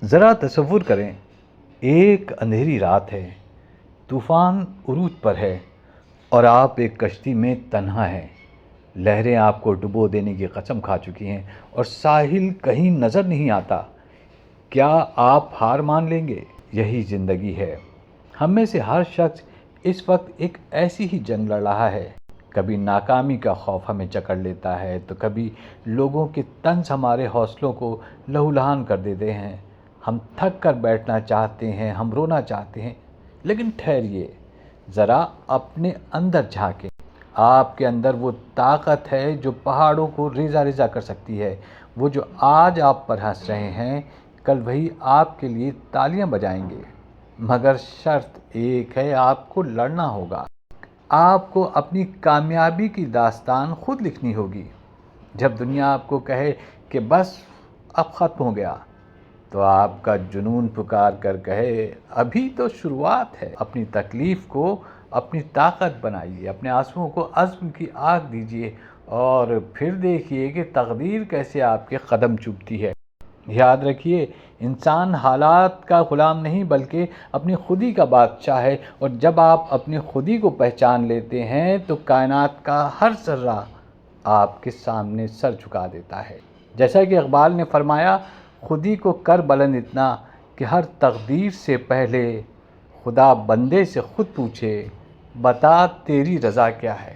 ذرا تصور کریں، ایک اندھیری رات ہے، طوفان عروج پر ہے اور آپ ایک کشتی میں تنہا ہیں۔ لہریں آپ کو ڈبو دینے کی قسم کھا چکی ہیں اور ساحل کہیں نظر نہیں آتا۔ کیا آپ ہار مان لیں گے؟ یہی زندگی ہے۔ ہم میں سے ہر شخص اس وقت ایک ایسی ہی جنگ لڑ رہا ہے۔ کبھی ناکامی کا خوف ہمیں جکڑ لیتا ہے تو کبھی لوگوں کے طنز ہمارے حوصلوں کو لہولہان کر دیتے ہیں۔ ہم تھک کر بیٹھنا چاہتے ہیں، ہم رونا چاہتے ہیں، لیکن ٹھہریے، ذرا اپنے اندر جھانکیں۔ آپ کے اندر وہ طاقت ہے جو پہاڑوں کو ریزہ ریزہ کر سکتی ہے۔ وہ جو آج آپ پر ہنس رہے ہیں، کل وہی آپ کے لیے تالیاں بجائیں گے۔ مگر شرط ایک ہے، آپ کو لڑنا ہوگا۔ آپ کو اپنی کامیابی کی داستان خود لکھنی ہوگی۔ جب دنیا آپ کو کہے کہ بس اب ختم ہو گیا، تو آپ کا جنون پکار کر کہے ابھی تو شروعات ہے۔ اپنی تکلیف کو اپنی طاقت بنائیے، اپنے آنسوؤں کو عزم کی آگ دیجیے اور پھر دیکھیے کہ تقدیر کیسے آپ کے قدم چومتی ہے۔ یاد رکھیے، انسان حالات کا غلام نہیں بلکہ اپنی خودی کا بادشاہ ہے، اور جب آپ اپنی خودی کو پہچان لیتے ہیں تو کائنات کا ہر ذرہ آپ کے سامنے سر جھکا دیتا ہے۔ جیسا کہ اقبال نے فرمایا، خودی کو کر بلند اتنا کہ ہر تقدیر سے پہلے خدا بندے سے خود پوچھے، بتا تیری رضا کیا ہے۔